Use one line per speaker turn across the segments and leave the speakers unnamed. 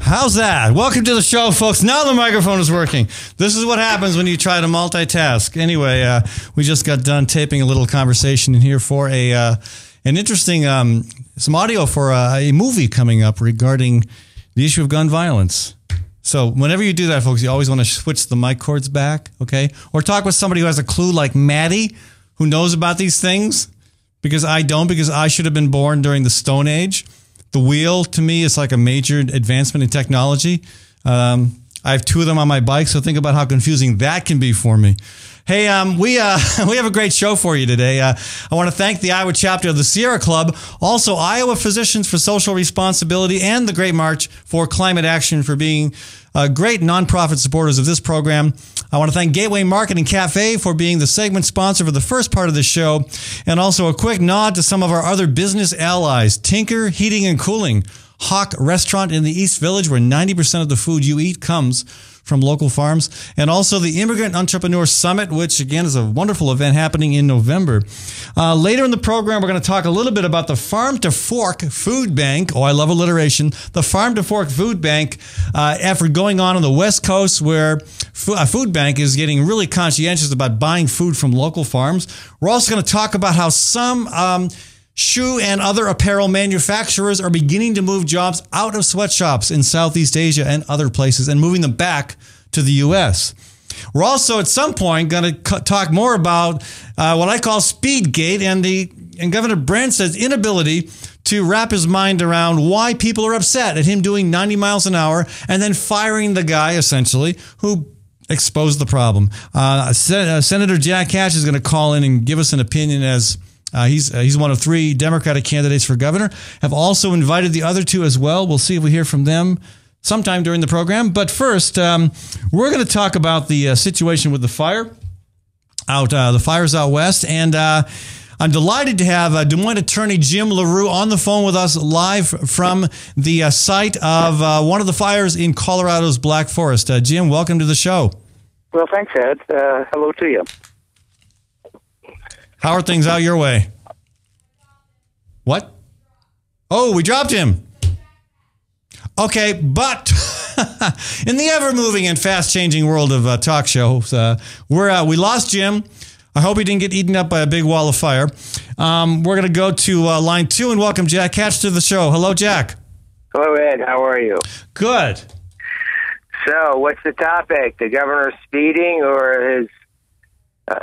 How's that? Welcome to the show, folks. Now the microphone is working. This is what happens when you try to multitask. Anyway, we just got done taping a little conversation in here for an interesting, some audio for a movie coming up regarding the issue of gun violence. So whenever you do that, folks, you always want to switch the mic cords back, okay? Or talk with somebody who has a clue like Maddie, who knows about these things, because I don't, because I should have been born during the Stone Age. The wheel, to me, is like a major advancement in technology. I have two of them on my bike, so think about how confusing that can be for me. Hey, we have a great show for you today. I want to thank the Iowa chapter of the Sierra Club, also Iowa Physicians for Social Responsibility, and the Great March for Climate Action for being great nonprofit supporters of this program. I want to thank Gateway Market and Cafe for being the segment sponsor for the first part of the show, and also a quick nod to some of our other business allies, Tinker Heating and Cooling, Hawk Restaurant in the East Village, where 90% of the food you eat comes from local farms, and also the Immigrant Entrepreneur Summit, which again is a wonderful event happening in November. Later in the program, we're going to talk a little bit about the Farm to Fork Food Bank. Oh, I love alliteration. The Farm to Fork Food Bank effort going on the West Coast, where a food bank is getting really conscientious about buying food from local farms. We're also going to talk about how some shoe and other apparel manufacturers are beginning to move jobs out of sweatshops in Southeast Asia and other places and moving them back to the U.S. We're also at some point going to talk more about what I call Speedgate and Governor Branstad's inability to wrap his mind around why people are upset at him doing 90 miles an hour and then firing the guy, essentially, who exposed the problem. Senator Jack Hatch is going to call in and give us an opinion as he's one of three Democratic candidates for governor. Have also invited the other two as well. We'll see if we hear from them sometime during the program. But first, we're going to talk about the situation with the fires out west. And I'm delighted to have Des Moines attorney Jim LaRue on the phone with us live from the site of one of the fires in Colorado's Black Forest. Jim, welcome to the show.
Well, thanks, Ed. Hello to you.
How are things out your way? What? Oh, we dropped him. Okay, but in the ever-moving and fast-changing world of talk shows, we lost Jim. I hope he didn't get eaten up by a big wall of fire. We're going to go to line 2 and welcome Jack Hatch to the show. Hello, Jack.
Hello, Ed. How are you?
Good.
So, what's the topic? The governor speeding or his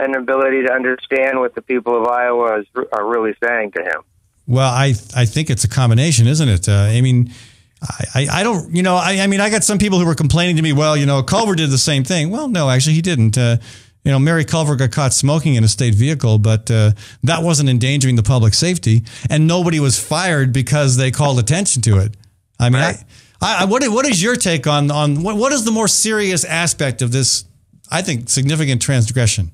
inability to understand what the people of Iowa are really saying to him?
Well, I think it's a combination, isn't it? I mean, I don't, I mean, I got some people who were complaining to me, well, Culver did the same thing. Well, no, actually he didn't. Mary Culver got caught smoking in a state vehicle, but that wasn't endangering the public safety, and nobody was fired because they called attention to it. I mean, right. What is your take on what is the more serious aspect of this, I think, significant transgression?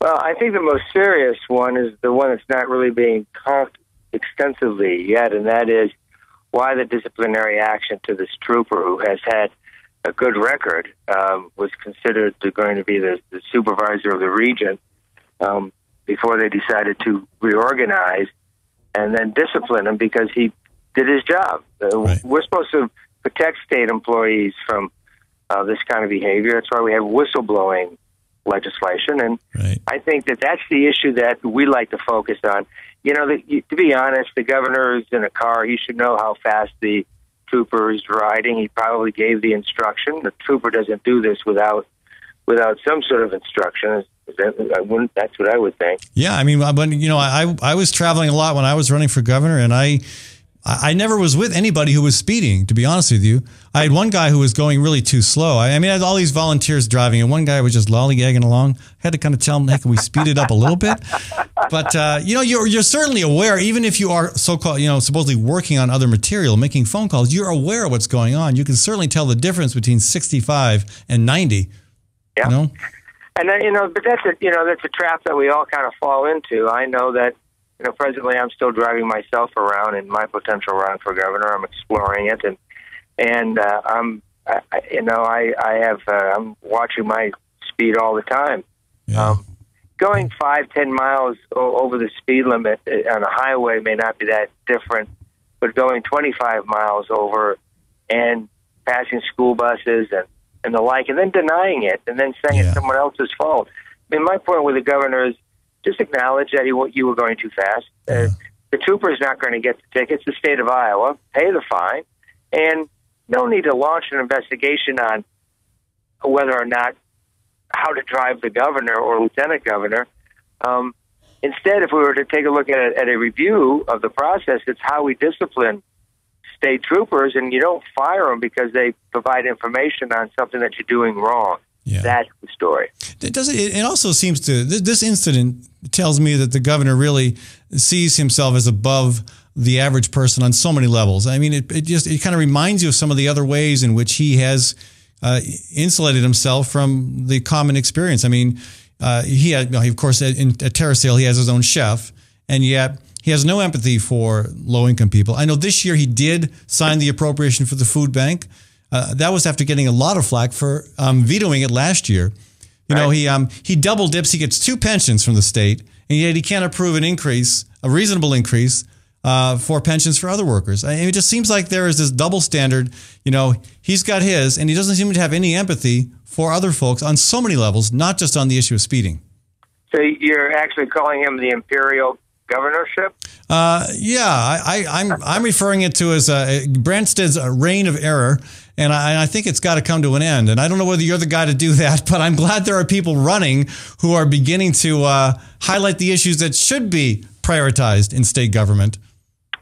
Well, I think the most serious one is the one that's not really being talked extensively yet, and that is why the disciplinary action to this trooper who has had a good record was considered going to be the supervisor of the region before they decided to reorganize and then discipline him because he did his job.
Right.
We're supposed to protect state employees from this kind of behavior. That's why we have whistleblowing legislation, and
right.
I think that's the issue that we like to focus on. To be honest, the governor is in a car. He should know how fast the trooper is riding. He probably gave the instruction. The trooper doesn't do this without some sort of instruction. That's what I would think.
Yeah, I mean, I was traveling a lot when I was running for governor, and I never was with anybody who was speeding, to be honest with you. I had one guy who was going really too slow. I had all these volunteers driving, and one guy was just lollygagging along. I had to kind of tell him, hey, can we speed it up a little bit? But, you're certainly aware, even if you are so-called, supposedly working on other material, making phone calls, you're aware of what's going on. You can certainly tell the difference between 65 and 90.
Yeah. And then, but that's a trap that we all kind of fall into. I know that, presently I'm still driving myself around in my potential run for governor. I'm exploring it, and I'm watching my speed all the time.
Yeah.
Going 5-10 miles over the speed limit on a highway may not be that different, but going 25 miles over and passing school buses and the like, and then denying it, and then saying it's someone else's fault. I mean, my point with the governor is just acknowledge that you were going too fast. The trooper's not going to get the tickets. The state of Iowa, pay the fine, and no need to launch an investigation on whether or not how to drive the governor or lieutenant governor. Instead, if we were to take a look at a review of the process, it's how we discipline state troopers, and you don't fire them because they provide information on something that you're doing wrong. Yeah. That's the story.
It also seems to, this incident tells me that the governor really sees himself as above the average person on so many levels. I mean, it kind of reminds you of some of the other ways in which he has insulated himself from the common experience. I mean, he had, of course, at Terrace-Hill, he has his own chef, and yet he has no empathy for low-income people. I know this year he did sign the appropriation for the food bank. That was after getting a lot of flack for vetoing it last year. You know, he double dips. He gets 2 pensions from the state, and yet he can't approve an increase, a reasonable increase, for pensions for other workers. I mean, it just seems like there is this double standard. You know, he's got his, and he doesn't seem to have any empathy for other folks on so many levels, not just on the issue of speeding.
So you're actually calling him the imperial governorship?
Yeah, I'm referring it to as Branstad's reign of error, and I think it's got to come to an end. And I don't know whether you're the guy to do that, but I'm glad there are people running who are beginning to highlight the issues that should be prioritized in state government.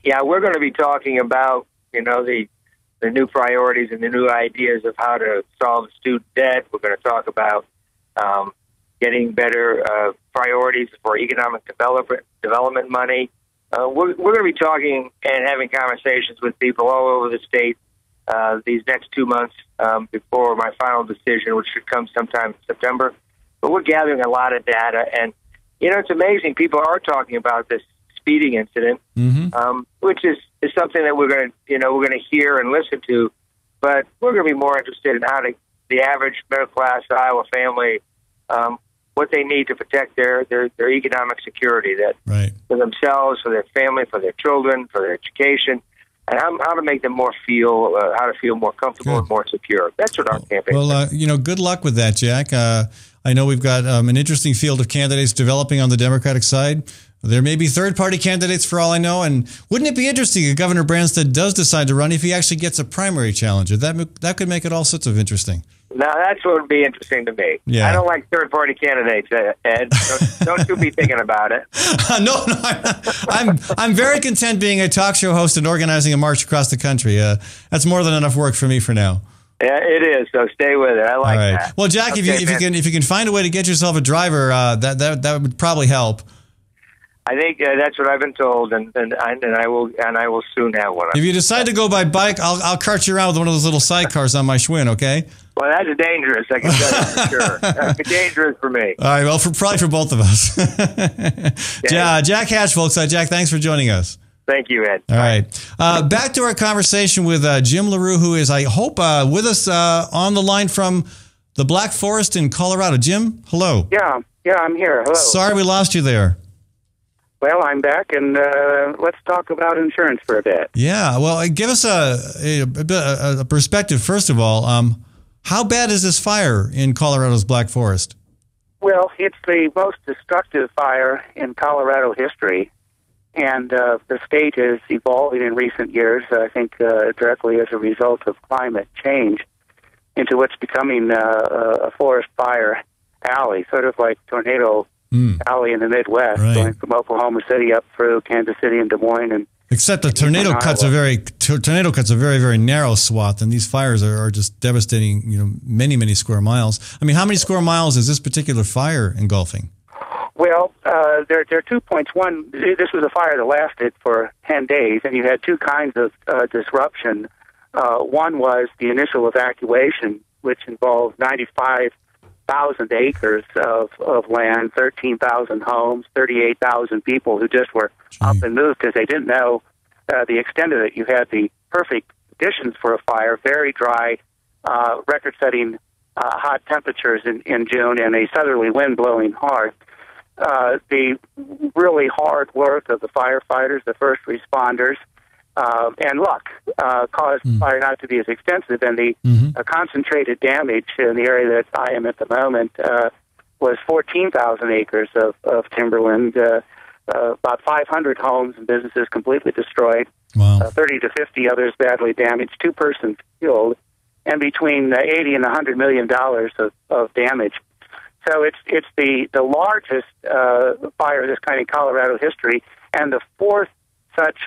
Yeah, we're going to be talking about, you know, the new priorities and the new ideas of how to solve student debt. We're going to talk about getting better priorities for economic development money. We're going to be talking and having conversations with people all over the state these next 2 months before my final decision, which should come sometime in September. But we're gathering a lot of data, and you know, it's amazing. People are talking about this speeding incident, which is something that we're going to hear and listen to. But we're going to be more interested in how the average middle class Iowa family, what they need to protect their economic security, that for themselves, for their family, for their children, for their education, and how to make them how to feel more comfortable and more secure. That's what our campaign is.
Well, you know, good luck with that, Jack. I know we've got an interesting field of candidates developing on the Democratic side. There may be third-party candidates for all I know, and wouldn't it be interesting if Governor Branstad does decide to run if he actually gets a primary challenger? That could make it all sorts of interesting.
Now, that's what would be interesting to me. Yeah. I don't like third-party candidates, Ed. Don't you be thinking about it.
No, I'm very content being a talk show host and organizing a march across the country. That's more than enough work for me for now.
Yeah, it is. So stay with it. I like that.
Well, Jack, if you can find a way to get yourself a driver, that would probably help.
I think that's what I've been told, and I will soon have one.
If you decide to go by bike, I'll cart you around with one of those little sidecars on my Schwinn, okay?
Well, that's dangerous. I can tell you for sure. That's dangerous for me.
All right. Well, probably for both of us. Jack Hatch, folks. Jack, thanks for joining us.
Thank you, Ed.
All right. Back to our conversation with Jim LaRue, who is, I hope, with us on the line from the Black Forest in Colorado. Jim, hello.
Yeah, I'm here. Hello.
Sorry we lost you there.
Well, I'm back, and let's talk about insurance for a bit.
Yeah. Well, give us a perspective, first of all. How bad is this fire in Colorado's Black Forest?
Well, it's the most destructive fire in Colorado history. And the state is evolving in recent years, I think directly as a result of climate change, into what's becoming a forest fire alley, sort of like Tornado Alley in the Midwest, going from Oklahoma City up through Kansas City and Des Moines. And
except the tornado cuts a very, very narrow swath, and these fires are just devastating, you know, many, many square miles. I mean, how many square miles is this particular fire engulfing?
Well, there are 2 points. One, this was a fire that lasted for 10 days, and you had two kinds of disruption. One was the initial evacuation, which involved 95,000 acres of land, 13,000 homes, 38,000 people who just were up and moved because they didn't know the extent of it. You had the perfect conditions for a fire, very dry, record-setting hot temperatures in June, and a southerly wind blowing hard. The really hard work of the firefighters, the first responders, and luck caused fire not to be as extensive, and the concentrated damage in the area that I am at the moment was 14,000 acres of timberland, about 500 homes and businesses completely destroyed,
Wow.
30 to 50 others badly damaged, 2 persons killed, and between 80 and $100 million of damage. So it's the largest fire of this kind in Colorado history, and the fourth such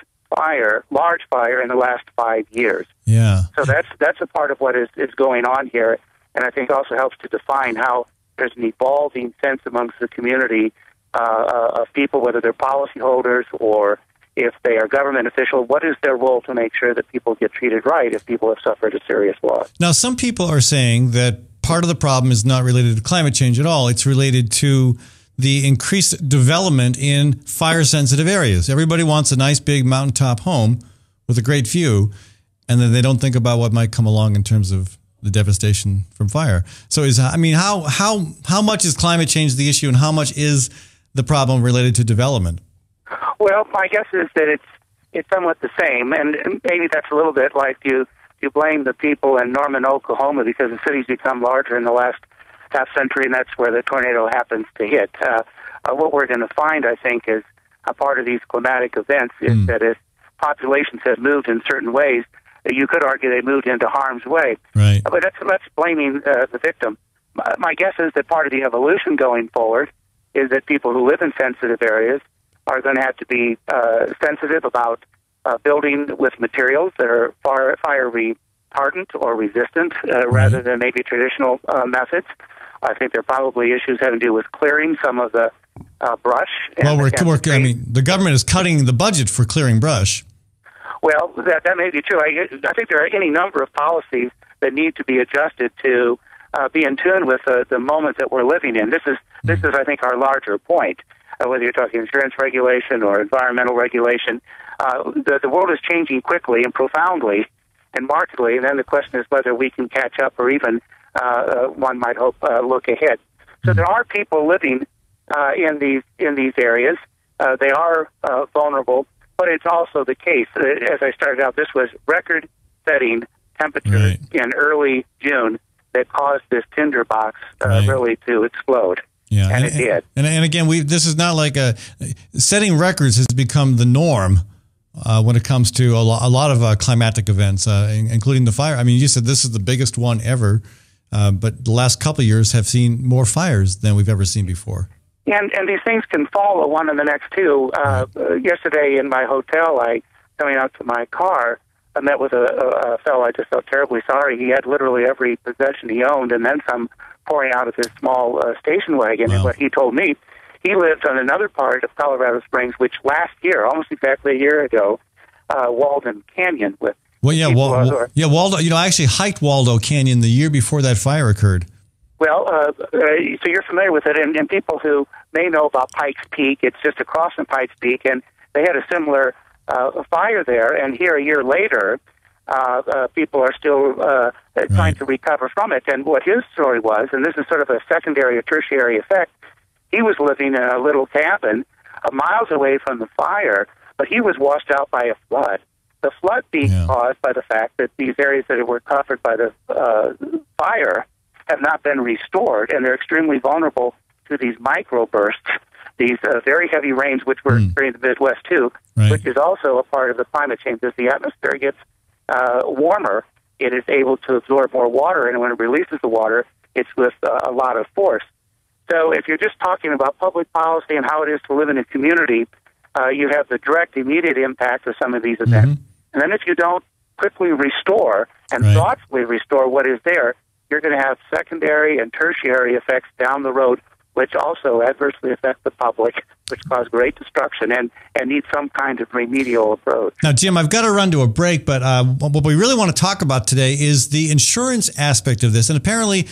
large fire in the last 5 years.
Yeah.
So that's a part of what is going on here, and I think also helps to define how there's an evolving sense amongst the community of people, whether they're policyholders or if they are government officials, what is their role to make sure that people get treated right if people have suffered a serious loss?
Now, some people are saying that part of the problem is not related to climate change at all. It's related to the increased development in fire-sensitive areas. Everybody wants a nice big mountaintop home with a great view, and then they don't think about what might come along in terms of the devastation from fire. So, how much is climate change the issue, and how much is the problem related to development?
Well, my guess is that it's somewhat the same, and maybe that's a little bit like you blame the people in Norman, Oklahoma, because the city's become larger in the last half century, and that's where the tornado happens to hit. What we're going to find, I think, is a part of these climatic events is that if populations have moved in certain ways, you could argue they moved into harm's way.
Right.
But that's blaming the victim. My guess is that part of the evolution going forward is that people who live in sensitive areas are going to have to be sensitive about building with materials that are fire retardant or resistant rather than maybe traditional methods. I think there are probably issues having to do with clearing some of the brush.
Well, the government is cutting the budget for clearing brush.
Well, that may be true. I think there are any number of policies that need to be adjusted to be in tune with the moment that we're living in. This is, I think, our larger point. Whether you're talking insurance regulation or environmental regulation, the world is changing quickly and profoundly and markedly, and then the question is whether we can catch up or even, one might hope, look ahead. So there are people living in these areas. They are vulnerable, but it's also the case. As I started out, this was record-setting temperatures in early June that caused this tinderbox really to explode.
Yeah,
and it did.
And again, this is not like setting records has become the norm when it comes to a lot of climatic events, including the fire. I mean, you said this is the biggest one ever, but the last couple of years have seen more fires than we've ever seen before.
And these things can follow one in the next too. Yesterday in my hotel, coming out to my car, I met with a fellow. I just felt terribly sorry. He had literally every possession he owned and then some pouring out of his small station wagon. And what he told me, he lived on another part of Colorado Springs, which last year, almost exactly a year ago, Walden Canyon with.
Well, yeah, Waldo. I actually hiked Waldo Canyon the year before that fire occurred.
Well, so you're familiar with it, and people who may know about Pikes Peak, it's just across from Pikes Peak, and they had a similar fire there, and here a year later, people are still trying to recover from it. And what his story was, and this is sort of a secondary or tertiary effect, he was living in a little cabin miles away from the fire, but he was washed out by a flood. The flood being caused by the fact that these areas that were covered by the fire have not been restored, and they're extremely vulnerable to these microbursts, these very heavy rains, which we're experiencing in the Midwest too, which is also a part of the climate change. As the atmosphere gets warmer, it is able to absorb more water, and when it releases the water, it's with a lot of force. So if you're just talking about public policy and how it is to live in a community, you have the direct, immediate impact of some of these events. And then if you don't quickly restore and thoughtfully restore what is there, you're going to have secondary and tertiary effects down the road, which also adversely affect the public, which cause great destruction and need some kind of remedial approach.
Now, Jim, I've got to run to a break, but what we really want to talk about today is the insurance aspect of this. And apparently,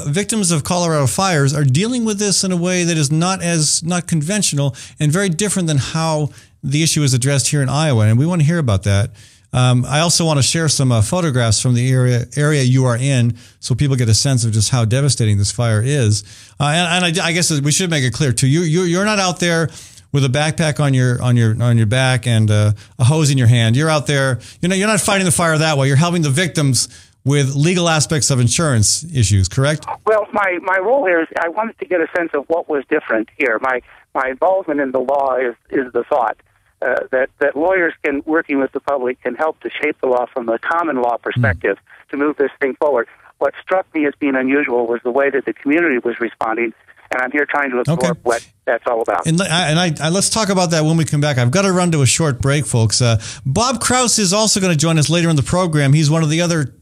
victims of Colorado fires are dealing with this in a way that is not conventional and very different than how the issue is addressed here in Iowa. And we want to hear about that. I also want to share some photographs from the area you are in so people get a sense of just how devastating this fire is. And I guess we should make it clear, too. You're not out there with a backpack on your back and a hose in your hand. You're out there. You're not fighting the fire that way. You're helping the victims with legal aspects of insurance issues. Correct?
Well, my role here is I wanted to get a sense of what was different here. My involvement in the law is the thought that lawyers working with the public can help to shape the law from a common law perspective to move this thing forward. What struck me as being unusual was the way that the community was responding, and I'm here trying to absorb what that's all about.
And let's talk about that when we come back. I've got to run to a short break, folks. Bob Kraus is also going to join us later in the program. He's one of the other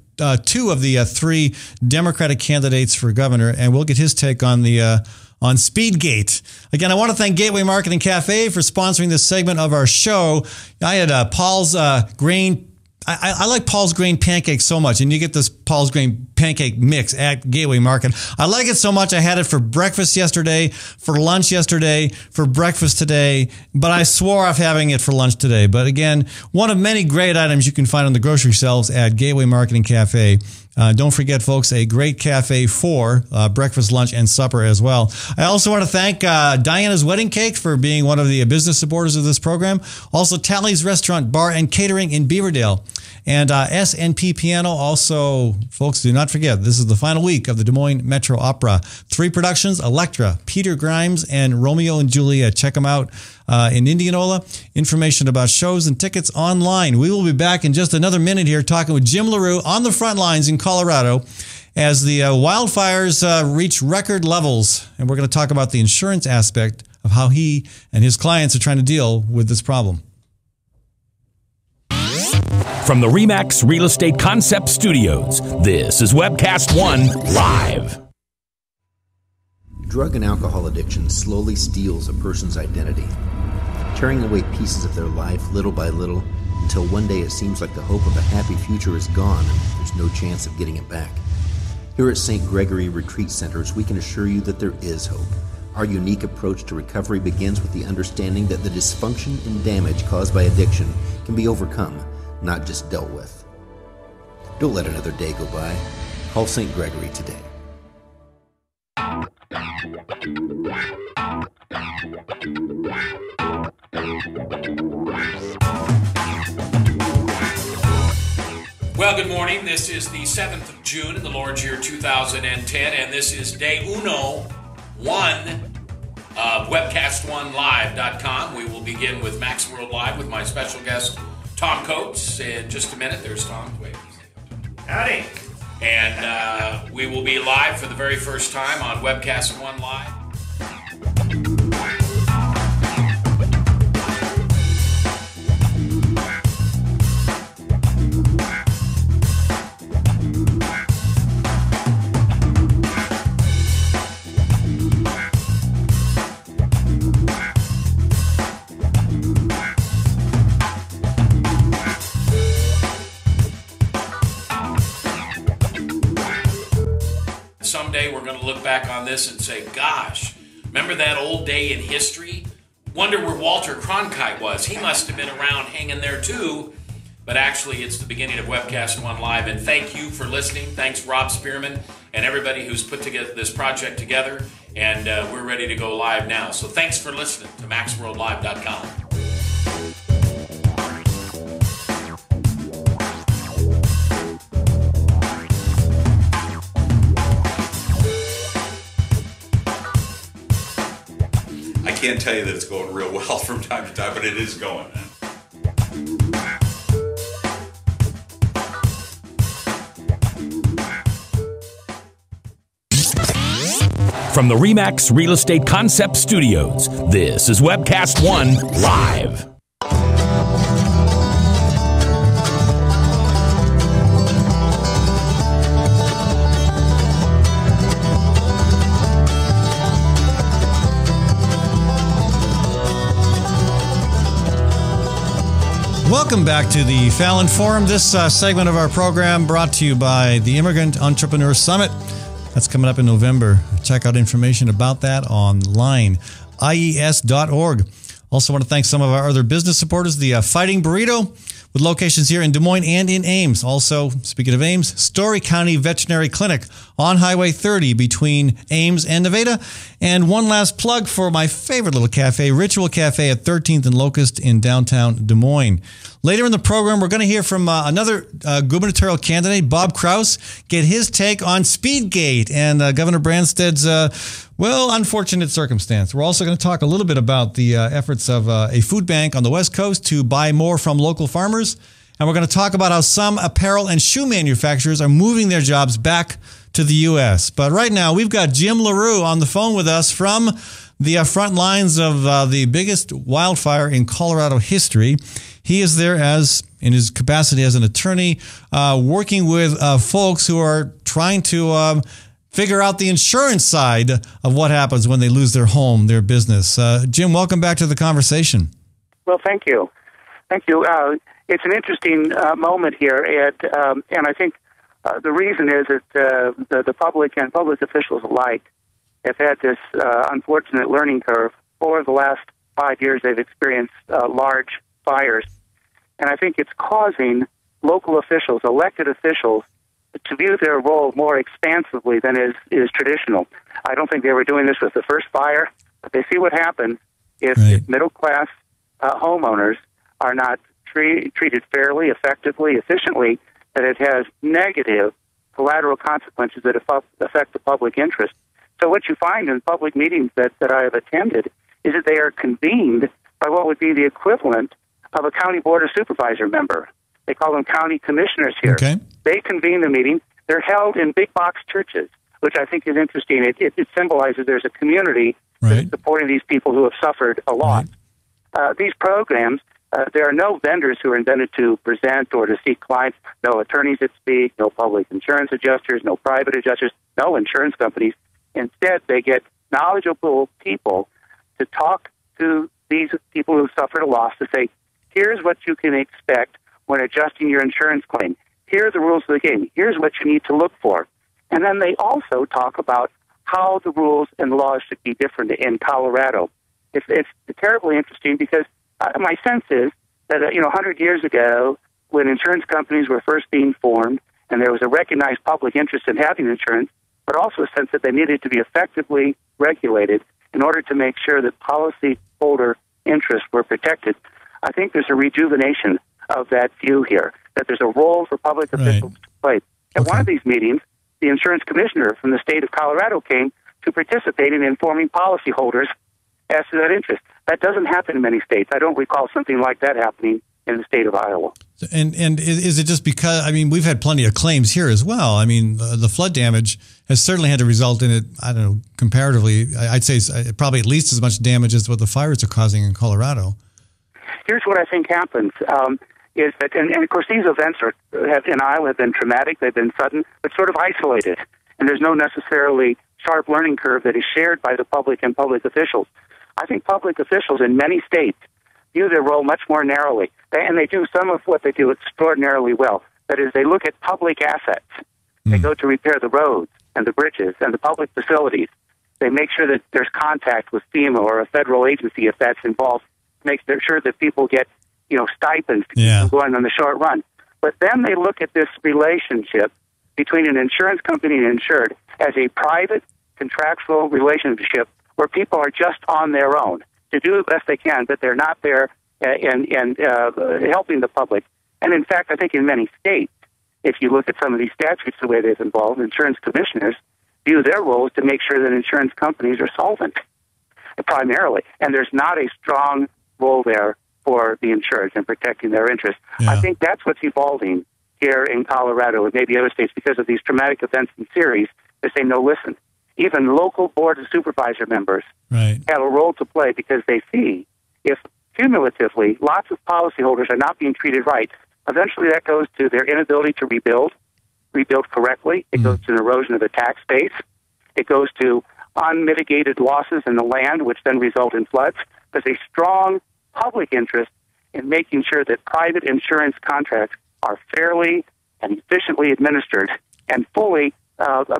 two of the three Democratic candidates for governor, and we'll get his take on Speedgate. Again, I want to thank Gateway Marketing Cafe for sponsoring this segment of our show. I had Paul's Grain. I like Paul's Grain pancakes so much, and you get this Paul's Grain pancake mix at Gateway Market. I like it so much, I had it for breakfast yesterday, for lunch yesterday, for breakfast today, but I swore off having it for lunch today. But again, one of many great items you can find on the grocery shelves at Gateway Marketing Cafe. Don't forget, folks, a great cafe for breakfast, lunch, and supper as well. I also want to thank Diana's Wedding Cake for being one of the business supporters of this program. Also, Tally's Restaurant, Bar, and Catering in Beaverdale. And S&P Piano. Also, folks, do not forget, this is the final week of the Des Moines Metro Opera. 3 productions, Electra, Peter Grimes, and Romeo and Juliet. Check them out in Indianola. Information about shows and tickets online. We will be back in just another minute here talking with Jim LaRue on the front lines in Colorado as the wildfires reach record levels. And we're going to talk about the insurance aspect of how he and his clients are trying to deal with this problem.
From the RE/MAX Real Estate Concept Studios, this is Webcast One Live.
Drug and alcohol addiction slowly steals a person's identity, tearing away pieces of their life little by little until one day it seems like the hope of a happy future is gone and there's no chance of getting it back. Here at St. Gregory Retreat Centers, we can assure you that there is hope. Our unique approach to recovery begins with the understanding that the dysfunction and damage caused by addiction can be overcome, not just dealt with. Don't let another day go by. Call St. Gregory today.
Well, good morning. This is the 7th of June in the Lord's year 2010, and this is day 1 of webcast1live.com. We will begin with Max World Live with my special guest, Tom Coates. In just a minute, there's Tom. Wait. Howdy. And we will be live for the very first time on Webcast One Live. Someday we're going to look back on this and say, gosh, remember that old day in history? Wonder where Walter Cronkite was. He must have been around hanging there too. But actually, it's the beginning of Webcast One Live. And thank you for listening. Thanks, Rob Spearman, and everybody who's put together this project together. And we're ready to go live now. So thanks for listening to MaxWorldLive.com.
I can't tell you that it's going real well from time to time, but it is going.
From the RE/MAX Real Estate Concept Studios, this is Webcast One Live.
Welcome back to the Fallon Forum. This segment of our program brought to you by the Immigrant Entrepreneur Summit. That's coming up in November. Check out information about that online, ies.org. Also want to thank some of our other business supporters, the Fighting Burrito with locations here in Des Moines and in Ames. Also, speaking of Ames, Story County Veterinary Clinic on Highway 30 between Ames and Nevada. And one last plug for my favorite little cafe, Ritual Cafe at 13th and Locust in downtown Des Moines. Later in the program, we're going to hear from another gubernatorial candidate, Bob Kraus, get his take on Speedgate and Governor Branstad's, unfortunate circumstance. We're also going to talk a little bit about the efforts of a food bank on the West Coast to buy more from local farmers. And we're going to talk about how some apparel and shoe manufacturers are moving their jobs back to the U.S. But right now, we've got Jim LaRue on the phone with us from the front lines of the biggest wildfire in Colorado history. He is there in his capacity as an attorney, working with folks who are trying to figure out the insurance side of what happens when they lose their home, their business. Jim, welcome back to the conversation.
Well, thank you. Thank you. It's an interesting moment here, and I think the reason is that the public and public officials alike have had this unfortunate learning curve. For the last 5 years, they've experienced large fires, and I think it's causing local officials, elected officials, to view their role more expansively than is traditional. I don't think they were doing this with the first fire, but they see what happens if middle-class homeowners are not treated fairly, effectively, efficiently, that it has negative collateral consequences that affect the public interest. So what you find in public meetings that I have attended is that they are convened by what would be the equivalent of a county board of supervisor member. They call them county commissioners here.
Okay.
They convene the meeting. They're held in big box churches, which I think is interesting. It symbolizes there's a community that's supporting these people who have suffered a lot. These programs, there are no vendors who are invented to present or to seek clients, no attorneys that speak, no public insurance adjusters, no private adjusters, no insurance companies. Instead, they get knowledgeable people to talk to these people who suffered a loss to say, here's what you can expect when adjusting your insurance claim. Here are the rules of the game. Here's what you need to look for. And then they also talk about how the rules and laws should be different in Colorado. It's terribly interesting because my sense is that, 100 years ago, when insurance companies were first being formed and there was a recognized public interest in having insurance, but also a sense that they needed to be effectively regulated in order to make sure that policyholder interests were protected. I think there's a rejuvenation of that view here, that there's a role for public officials to play. At one of these meetings, the insurance commissioner from the state of Colorado came to participate in informing policyholders as to that interest. That doesn't happen in many states. I don't recall something like that happening in the state of Iowa.
And is it just because, we've had plenty of claims here as well. The flood damage has certainly had to result in it, comparatively, I'd say probably at least as much damage as what the fires are causing in Colorado.
Here's what I think happens, is that, and of course these events in Iowa have been traumatic, they've been sudden, but sort of isolated. And there's no necessarily sharp learning curve that is shared by the public and public officials. I think public officials in many states view their role much more narrowly. And they do some of what they do extraordinarily well. That is, they look at public assets. They go to repair the roads and the bridges and the public facilities. They make sure that there's contact with FEMA or a federal agency if that's involved. Make sure that people get, stipends to keep them going on the short run. But then they look at this relationship between an insurance company and insured as a private contractual relationship where people are just on their own to do the best they can, but they're not there and helping the public. And in fact, I think in many states, if you look at some of these statutes, the way they've involved, insurance commissioners view their role is to make sure that insurance companies are solvent, primarily. And there's not a strong role there for the insureds and protecting their interests.
Yeah.
I think that's what's evolving here in Colorado and maybe other states because of these traumatic events and series. They say, no, listen, even local board of supervisor members have a role to play because they see if cumulatively lots of policyholders are not being treated right, eventually that goes to their inability to rebuild correctly. It goes to an erosion of the tax base. It goes to unmitigated losses in the land, which then result in floods. There's a strong public interest in making sure that private insurance contracts are fairly and efficiently administered and fully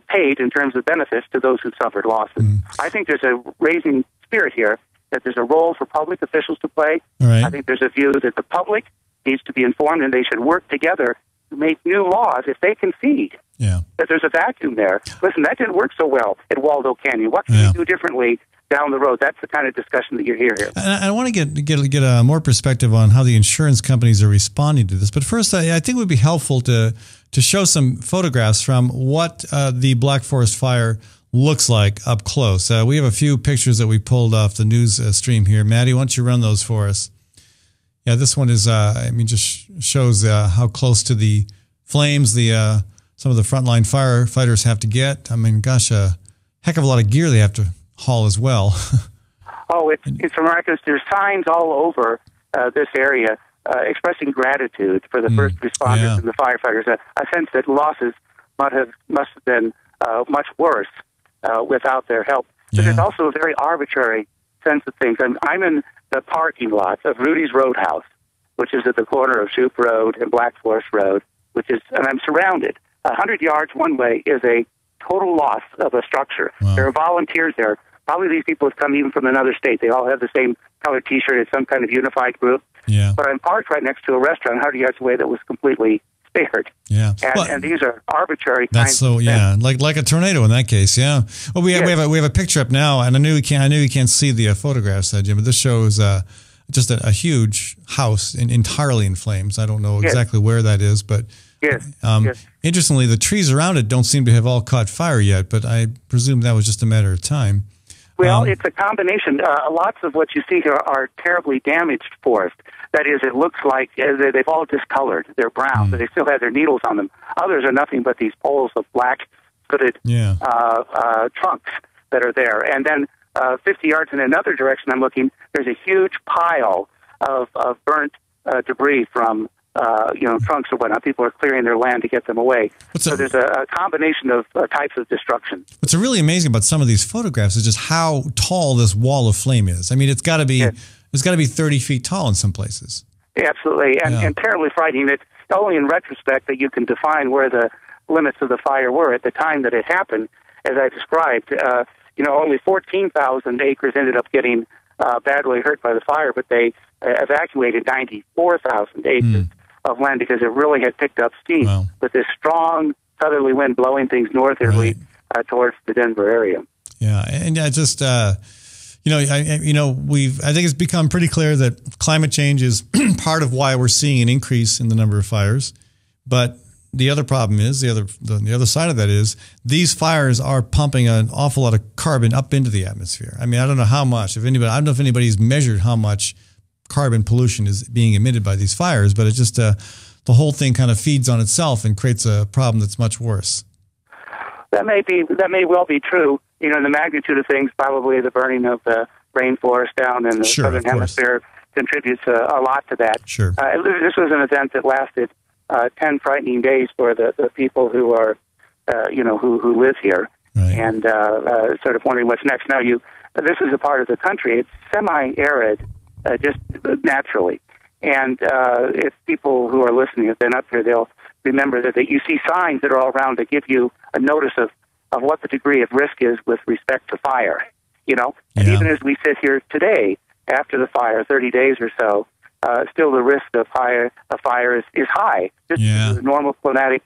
paid in terms of benefits to those who suffered losses. I think there's a raising spirit here that there's a role for public officials to play. I think there's a view that the public needs to be informed, and they should work together to make new laws if they concede that there's a vacuum there. Listen, that didn't work so well at Waldo Canyon. What can we do differently down the road? That's the kind of discussion that you hear here.
And I want to get a more perspective on how the insurance companies are responding to this. But first, I think it would be helpful to show some photographs from what the Black Forest fire looks like up close. We have a few pictures that we pulled off the news stream here. Maddie, why don't you run those for us? Yeah, this one is, just shows how close to the flames some of the frontline firefighters have to get. I mean, gosh, a heck of a lot of gear they have to haul as well.
Oh, it's miraculous. There's signs all over this area expressing gratitude for the first responders and the firefighters. A sense that losses must have been much worse without their help. But there's also a very arbitrary sense of things. I'm in the parking lot of Rudy's Roadhouse, which is at the corner of Shoup Road and Black Forest Road, and I'm surrounded. 100 yards one way is a total loss of a structure. Wow. There are volunteers there. Probably these people have come even from another state. They all have the same colored T-shirt. It's some kind of unified group. Yeah. But I'm parked right next to a restaurant 100 yards away that was completely spared. Yeah. And these are arbitrary kinds of things.
like a tornado in that case. Yeah. Well, we have a picture up now, and I knew you can't see the photographs, Jim, but this shows just a huge house entirely in flames. I don't know exactly where that is, but interestingly, the trees around it don't seem to have all caught fire yet, but I presume that was just a matter of time.
Well, it's a combination. Lots of what you see here are terribly damaged forest. That is, it looks like they've all discolored. They're brown, but they still have their needles on them. Others are nothing but these poles of black hooded trunks that are there. And then 50 yards in another direction I'm looking, there's a huge pile of burnt debris from trunks or whatnot. People are clearing their land to get them away. So there's a combination of types of destruction.
What's really amazing about some of these photographs is just how tall this wall of flame is. I mean, it's got to be 30 feet tall in some places.
Absolutely, and terribly frightening. It's only in retrospect that you can define where the limits of the fire were at the time that it happened. As I described, only 14,000 acres ended up getting badly hurt by the fire, but they evacuated 94,000 acres of land because it really had picked up steam with this strong southerly wind blowing things northerly towards the Denver area.
Yeah, and I just I think it's become pretty clear that climate change is part of why we're seeing an increase in the number of fires. But the other problem is the other side of that is these fires are pumping an awful lot of carbon up into the atmosphere. I mean, I don't know how much. I don't know if anybody's measured how much carbon pollution is being emitted by these fires, but it's just the whole thing kind of feeds on itself and creates a problem that's much worse.
That may well be true. The magnitude of things, probably the burning of the rainforest down in the southern hemisphere contributes a lot to that. Sure. This was an event that lasted 10 frightening days for the people who are, who live here, and sort of wondering what's next. Now, this is a part of the country. It's semi-arid, just naturally. And if people who are listening have been up here, they'll remember that you see signs that are all around that give you a notice of what the degree of risk is with respect to fire. And even as we sit here today, after the fire, 30 days or so, still the risk of fire is high. Just the normal climatic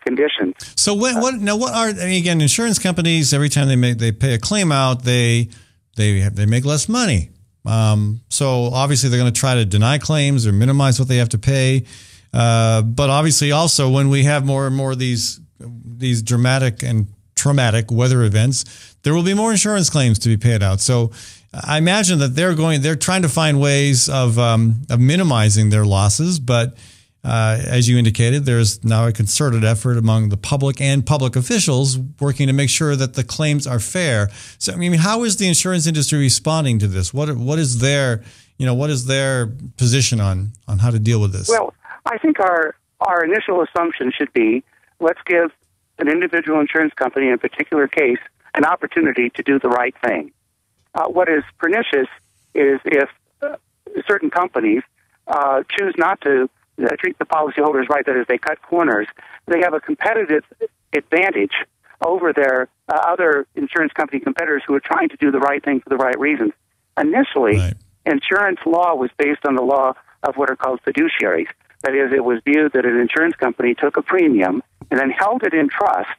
conditions.
So again, insurance companies, every time they pay a claim out, they make less money. So obviously they're going to try to deny claims or minimize what they have to pay. But obviously also when we have more and more of these dramatic and traumatic weather events, there will be more insurance claims to be paid out. So I imagine that they're trying to find ways of minimizing their losses. But as you indicated, there's now a concerted effort among the public and public officials working to make sure that the claims are fair. So, I mean, how is the insurance industry responding to this? What is their position on how to deal with this?
Well, I think our initial assumption should be, let's give an individual insurance company in a particular case an opportunity to do the right thing. What is pernicious is if certain companies choose not to treat the policyholders right, that is, they cut corners, they have a competitive advantage over their other insurance company competitors who are trying to do the right thing for the right reasons. Initially, insurance law was based on the law of what are called fiduciaries. That is, it was viewed that an insurance company took a premium and then held it in trust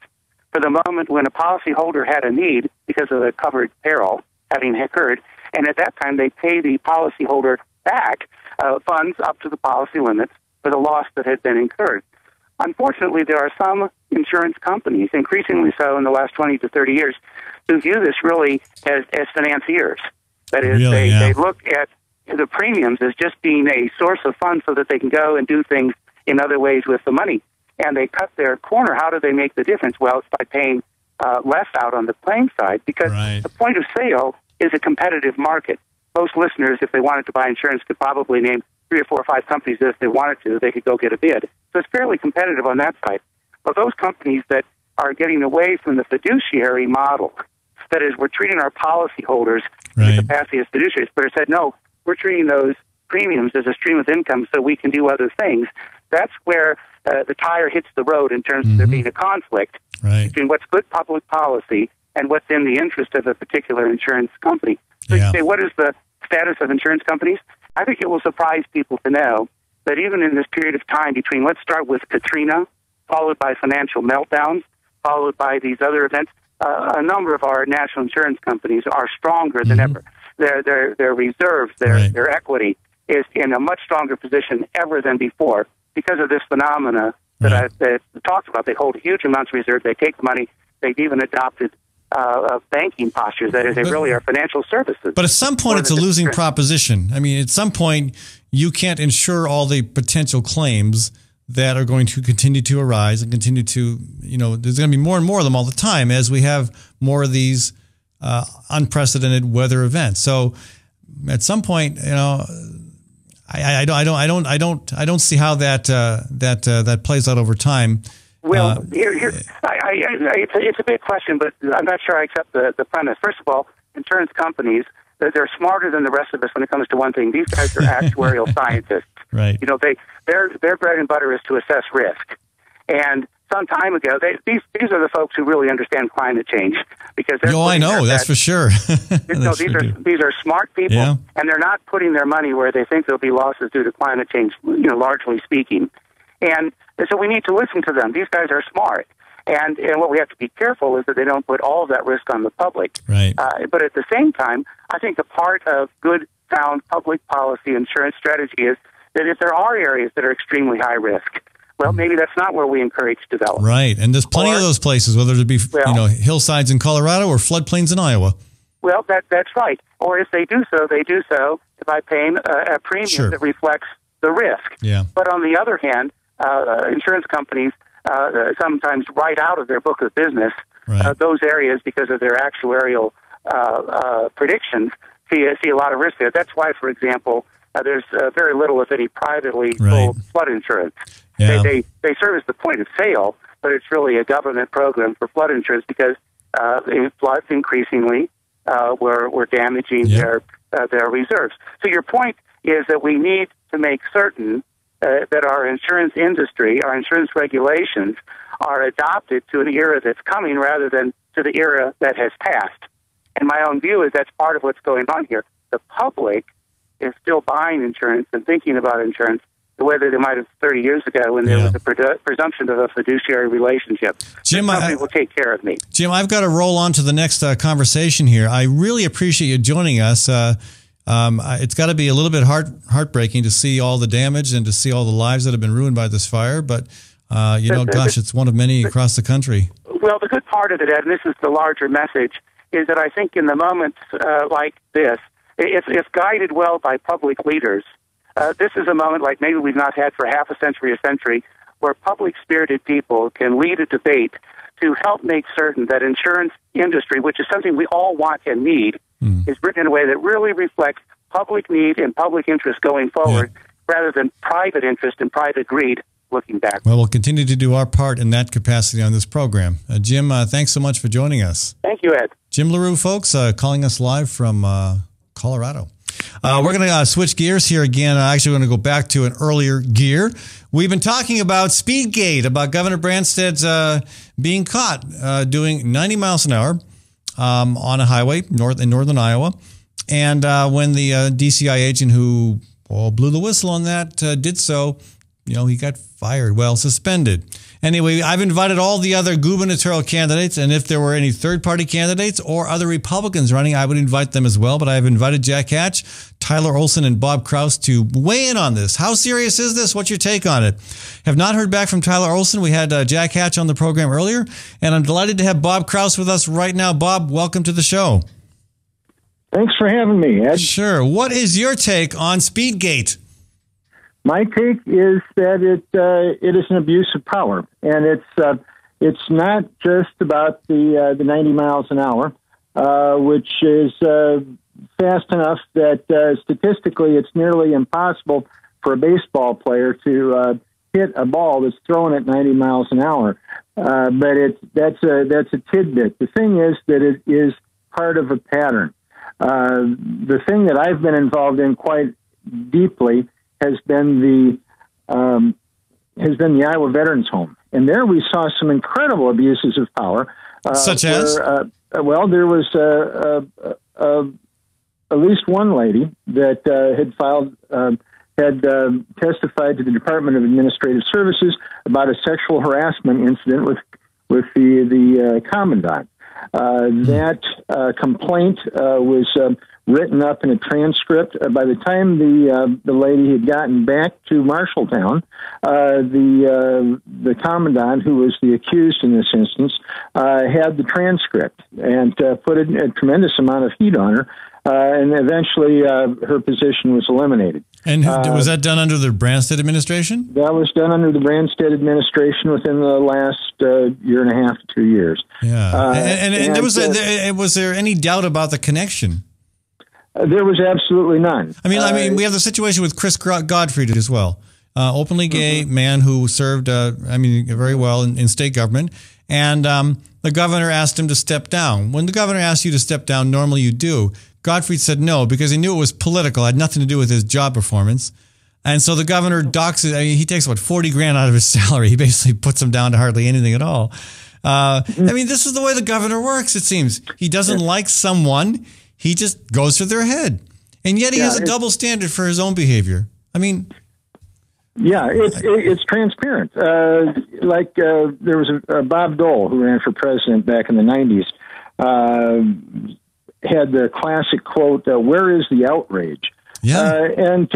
for the moment when a policyholder had a need because of the covered peril having occurred, and at that time they pay the policyholder back funds up to the policy limits for the loss that had been incurred. Unfortunately, there are some insurance companies, increasingly so in the last 20 to 30 years, who view this really as financiers. That is, they look at the premiums as just being a source of funds so that they can go and do things in other ways with the money. And they cut their corner. How do they make the difference? Well, it's by paying less out on the claim side, because the point of sale is a competitive market. Most listeners, if they wanted to buy insurance, could probably name 3 or 4 or 5 companies that if they wanted to, they could go get a bid. So it's fairly competitive on that side. But those companies that are getting away from the fiduciary model, that is, we're treating our policyholders in the capacity as fiduciaries, but it said, no, we're treating those premiums as a stream of income so we can do other things. That's where the tire hits the road in terms of there being a conflict between what's good public policy and what's in the interest of a particular insurance company. So you say, what is the status of insurance companies? I think it will surprise people to know that even in this period of time between, let's start with Katrina, followed by financial meltdowns, followed by these other events, a number of our national insurance companies are stronger than ever. Their reserves, their equity is in a much stronger position ever than before because of this phenomena that I've talked about. They hold huge amounts of reserve. They take the money. They've even adopted banking postures. That is, they really are financial services.
But at some point, it's a losing proposition. I mean, at some point, you can't insure all the potential claims that are going to continue to arise and continue to, there's going to be more and more of them all the time as we have more of these unprecedented weather events. So at some point, I don't see how that plays out over time.
Well, it's a big question, but I'm not sure I accept the premise. First of all, insurance companies, they're smarter than the rest of us when it comes to one thing. These guys are actuarial scientists.
Right.
Their bread and butter is to assess risk. And some time ago, these are the folks who really understand climate change because they're.
I know that's for sure.
These are smart people, and they're not putting their money where they think there'll be losses due to climate change. Largely speaking, and so we need to listen to them. These guys are smart, and what we have to be careful is that they don't put all of that risk on the public.
Right.
But at the same time, I think a part of good, sound public policy insurance strategy is that if there are areas that are extremely high risk, well, maybe that's not where we encourage development.
Right, and there's plenty of those places, whether it be hillsides in Colorado or floodplains in Iowa.
Well, that's right. Or if they do so by paying a premium that reflects the risk.
Yeah.
But on the other hand, insurance companies sometimes write out of their book of business those areas because of their actuarial predictions. See a lot of risk there. That's why, for example, there's very little, if any, privately sold flood insurance.
Yeah.
They serve as the point of sale, but it's really a government program for flood insurance because floods increasingly were damaging their reserves. So your point is that we need to make certain that our insurance industry, our insurance regulations, are adopted to an era that's coming rather than to the era that has passed. And my own view is that's part of what's going on here. The public is still buying insurance and thinking about insurance the way that they might have 30 years ago when there was a presumption of a fiduciary relationship.
Jim,
something will take care of me.
Jim, I've got to roll on to the next conversation here. I really appreciate you joining us. It's got to be a little bit heartbreaking to see all the damage and to see all the lives that have been ruined by this fire. But, it's one of many across the country.
Well, the good part of it, Ed, and this is the larger message, is that I think in the moments like this, if guided well by public leaders, this is a moment like maybe we've not had for half a century, where public-spirited people can lead a debate to help make certain that insurance industry, which is something we all want and need, is written in a way that really reflects public need and public interest going forward rather than private interest and private greed looking back.
Well, we'll continue to do our part in that capacity on this program. Jim, thanks so much for joining us.
Thank you, Ed.
Jim LaRue, folks, calling us live from Colorado. We're going to switch gears here again. I'm actually going to go back to an earlier gear. We've been talking about Speedgate, about Governor Branstad's being caught doing 90 miles an hour on a highway in northern Iowa. And when the DCI agent who blew the whistle on that, did so. He got fired. Well, suspended. Anyway, I've invited all the other gubernatorial candidates, and if there were any third-party candidates or other Republicans running, I would invite them as well. But I have invited Jack Hatch, Tyler Olson, and Bob Kraus to weigh in on this. How serious is this? What's your take on it? Have not heard back from Tyler Olson. We had Jack Hatch on the program earlier, and I'm delighted to have Bob Kraus with us right now. Bob, welcome to the show.
Thanks for having me, Ed.
Sure. What is your take on Speedgate?
My take is that it is an abuse of power, and it's not just about the 90 miles an hour, which is fast enough that statistically it's nearly impossible for a baseball player to hit a ball that's thrown at 90 miles an hour. But that's a tidbit. The thing is that it is part of a pattern. The thing that I've been involved in quite deeply has been the Iowa Veterans Home, and there we saw some incredible abuses of power.
Such as?
Well, there was at least one lady that had testified to the Department of Administrative Services about a sexual harassment incident with the commandant. That complaint was written up in a transcript. By the time the lady had gotten back to Marshalltown, the commandant, who was the accused in this instance, had the transcript and put a tremendous amount of heat on her. And eventually, her position was eliminated.
And was that done under the Branstad administration?
That was done under the Branstad administration within the last year and a half to 2 years.
Yeah. And was there any doubt about the connection?
There was absolutely none.
I mean, we have the situation with Chris Godfrey as well. Openly gay man who served, very well in state government. And the governor asked him to step down. When the governor asks you to step down, normally you do. Godfrey said no because he knew it was political. It had nothing to do with his job performance. And so the governor docks it. I mean, he takes, $40,000 out of his salary. He basically puts him down to hardly anything at all. This is the way the governor works, it seems. He doesn't like someone. He just goes for their head. And yet he has a double standard for his own behavior.
Yeah, it's transparent. There was a Bob Dole who ran for president back in the 90s, had the classic quote, "Where is the outrage?"
Yeah.
And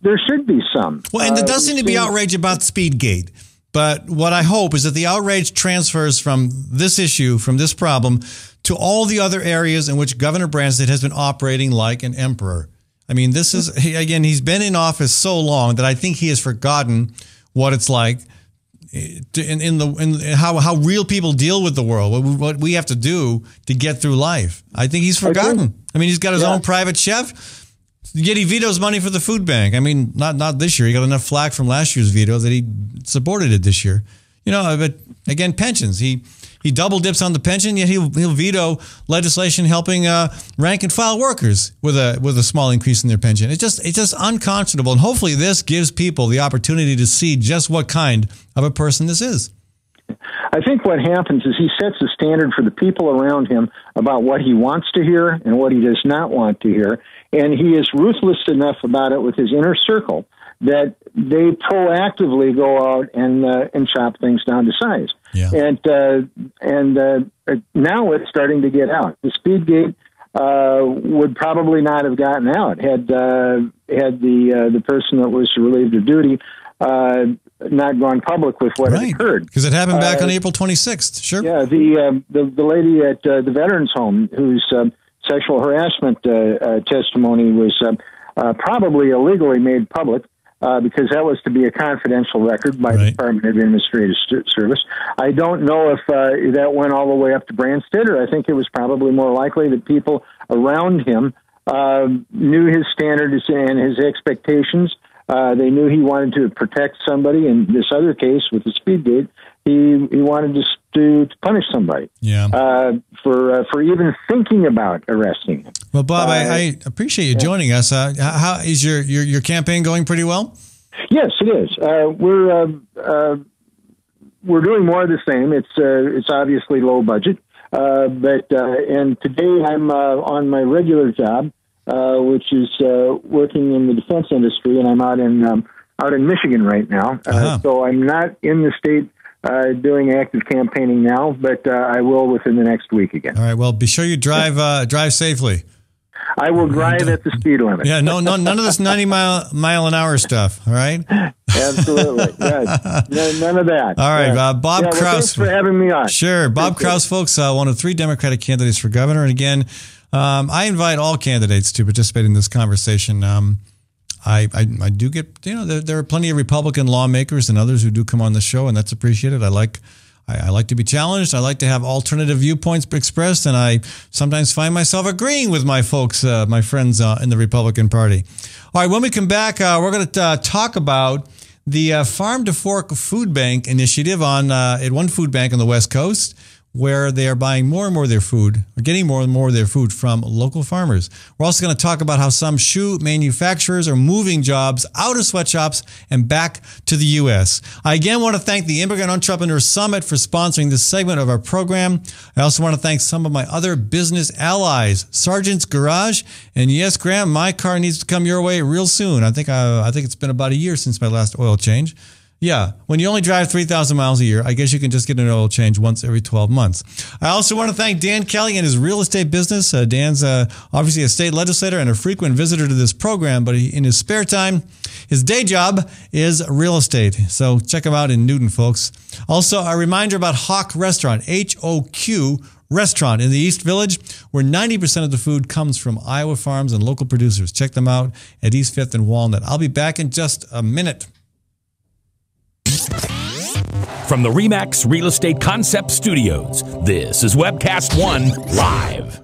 there should be some.
Well, and there does seem to be outrage about Speedgate. But what I hope is that the outrage transfers from this issue, from this problem, to all the other areas in which Governor Branstad has been operating like an emperor. I mean, this is, again, he's been in office so long that I think he has forgotten what it's like in how real people deal with the world, what we have to do to get through life. I think he's forgotten. I mean, he's got his own private chef, yet he vetoes money for the food bank. I mean, not this year. He got enough flack from last year's veto that he supported it this year. But again, pensions. He double dips on the pension, yet he'll veto legislation helping rank and file workers with a small increase in their pension. It's just unconscionable, and hopefully this gives people the opportunity to see just what kind of a person this is.
I think what happens is he sets a standard for the people around him about what he wants to hear and what he does not want to hear, and he is ruthless enough about it with his inner circle that they proactively go out and chop things down to size.
Yeah.
And now it's starting to get out. The Speedgate would probably not have gotten out had the person that was relieved of duty not gone public with what had occurred.
Because it happened back on April 26th. Sure.
Yeah. The lady at the Veterans Home whose sexual harassment testimony was probably illegally made public. Because that was to be a confidential record by the Department of Administrative Service. I don't know if that went all the way up to Branstad, or I think it was probably more likely that people around him knew his standards and his expectations. They knew he wanted to protect somebody. In this other case, with the Speedgate, he wanted to punish somebody for even thinking about arresting him.
Well, Bob, I appreciate you joining us. How is your campaign going? Pretty well?
Yes, it is. We're doing more of the same. It's obviously low budget, but today I'm on my regular job which is working in the defense industry, and I'm out in Michigan right now. So I'm not in the state doing active campaigning now, but I will within the next week again.
All right. Well, be sure you drive safely.
I will drive at the speed limit.
Yeah, none of this 90 mile an hour stuff. All right.
Absolutely. Yes. None of that.
All right. Bob Kraus.
Thanks for having me on.
Sure. Bob Kraus, folks, one of 3 Democratic candidates for governor. And again, I invite all candidates to participate in this conversation. I do get, there are plenty of Republican lawmakers and others who do come on the show, and that's appreciated. I like to be challenged. I like to have alternative viewpoints expressed, and I sometimes find myself agreeing with my folks, my friends in the Republican Party. All right, when we come back, we're going to talk about the Farm to Fork Food Bank initiative at one food bank on the West Coast, where they are buying more and more of their food, or getting more and more of their food from local farmers. We're also going to talk about how some shoe manufacturers are moving jobs out of sweatshops and back to the U.S. I again want to thank the Immigrant Entrepreneur Summit for sponsoring this segment of our program. I also want to thank some of my other business allies, Sergeant's Garage, and yes, Graham, my car needs to come your way real soon. I think it's been about a year since my last oil change. Yeah, when you only drive 3,000 miles a year, I guess you can just get an oil change once every 12 months. I also want to thank Dan Kelly and his real estate business. Dan's obviously a state legislator and a frequent visitor to this program, but in his spare time, his day job is real estate. So check him out in Newton, folks. Also, a reminder about Hawk Restaurant, H-O-Q Restaurant in the East Village, where 90% of the food comes from Iowa farms and local producers. Check them out at East 5th and Walnut. I'll be back in just a minute.
From the RE/MAX Real Estate Concept Studios, this is Webcast One Live.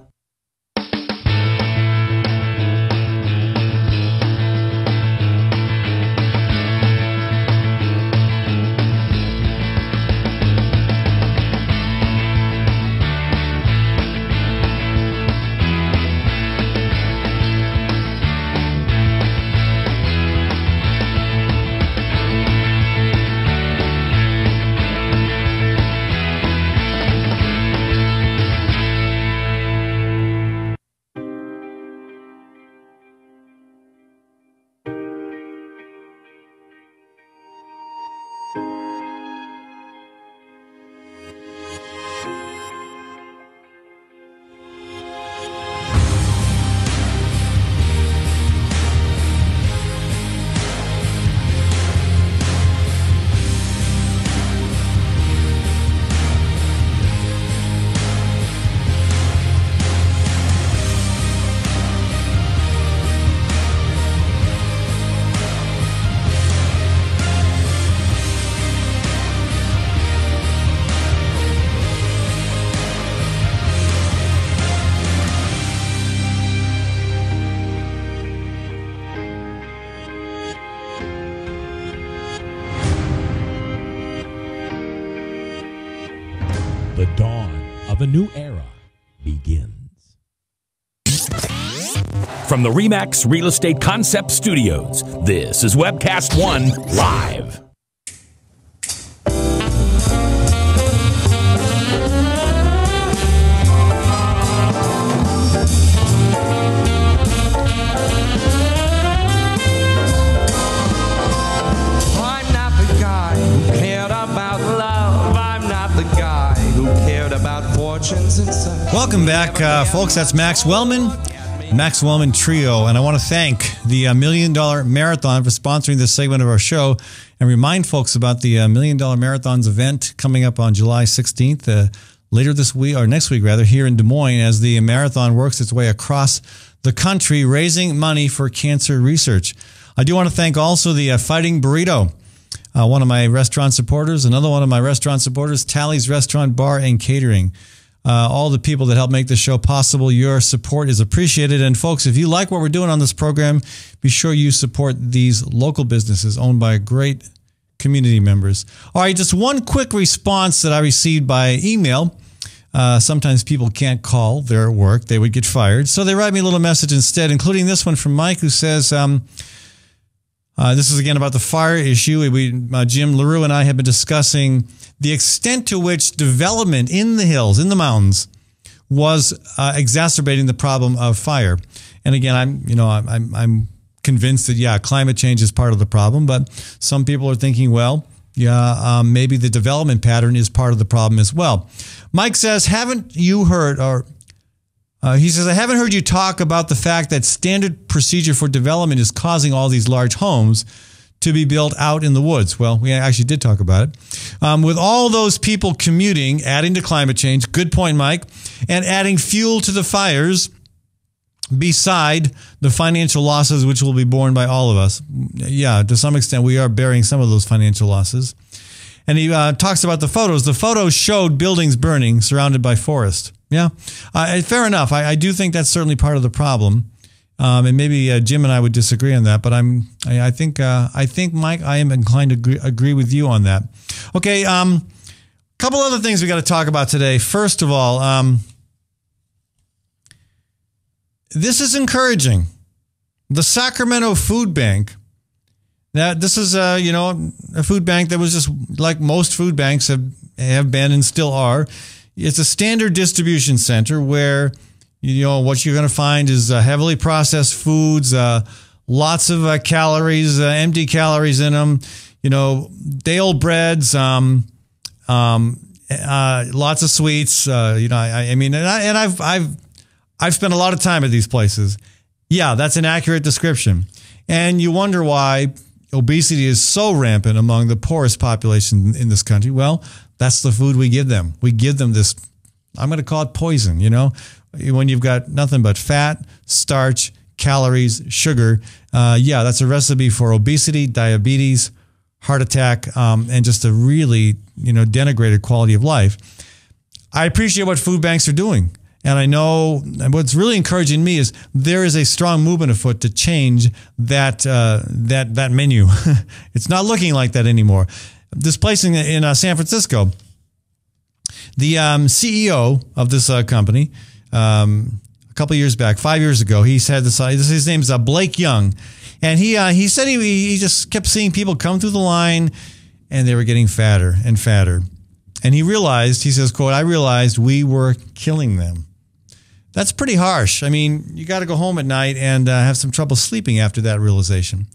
The dawn of a new era begins. From the RE/MAX Real Estate Concept Studios, this is Webcast One Live.
Welcome back, folks. That's Max Wellman, Max Wellman Trio. And I want to thank the $1 Million Marathon for sponsoring this segment of our show and remind folks about the $1 Million Marathons event coming up on July 16th, later this week, or next week rather, here in Des Moines, as the marathon works its way across the country, raising money for cancer research. I do want to thank also the Fighting Burrito, one of my restaurant supporters, another one of my restaurant supporters, Tally's Restaurant, Bar, and Catering. All the people that help make this show possible. Your support is appreciated. And folks, if you like what we're doing on this program, be sure you support these local businesses owned by great community members. All right, just one quick response that I received by email. Sometimes people can't call. They're at work. They would get fired. So they write me a little message instead, including this one from Mike, who says, this is again about the fire issue. Jim LaRue and I have been discussing the extent to which development in the hills, in the mountains, was exacerbating the problem of fire. And again, I'm convinced that climate change is part of the problem. But some people are thinking, well, maybe the development pattern is part of the problem as well. Mike says, haven't you heard, or he says, I haven't heard you talk about the fact that standard procedure for development is causing all these large homes to be built out in the woods. Well, we actually did talk about it. With all those people commuting, adding to climate change, good point, Mike, and adding fuel to the fires, beside the financial losses which will be borne by all of us. Yeah, to some extent, we are bearing some of those financial losses. And he talks about the photos. The photos showed buildings burning, surrounded by forest. Yeah, fair enough. I do think that's certainly part of the problem. And maybe Jim and I would disagree on that, but I think Mike, I am inclined to agree with you on that. Okay, couple other things we got to talk about today. First of all, this is encouraging. The Sacramento Food Bank. Now, this is a food bank that was just like most food banks have been and still are. It's a standard distribution center where what you're going to find is heavily processed foods, lots of calories, empty calories in them. Day old breads, lots of sweets. I've spent a lot of time at these places. Yeah, that's an accurate description. And you wonder why obesity is so rampant among the poorest population in this country. Well, that's the food we give them. We give them this, I'm going to call it poison, when you've got nothing but fat, starch, calories, sugar. That's a recipe for obesity, diabetes, heart attack, and just a really, denigrated quality of life. I appreciate what food banks are doing. And I know what's really encouraging me is there is a strong movement afoot to change that menu. It's not looking like that anymore. This place in San Francisco, the CEO of this company, a couple of years back, 5 years ago, he said this. His name's Blake Young, and he said he just kept seeing people come through the line, and they were getting fatter and fatter. And he says, quote, I realized we were killing them. That's pretty harsh. I mean, you got to go home at night and have some trouble sleeping after that realization.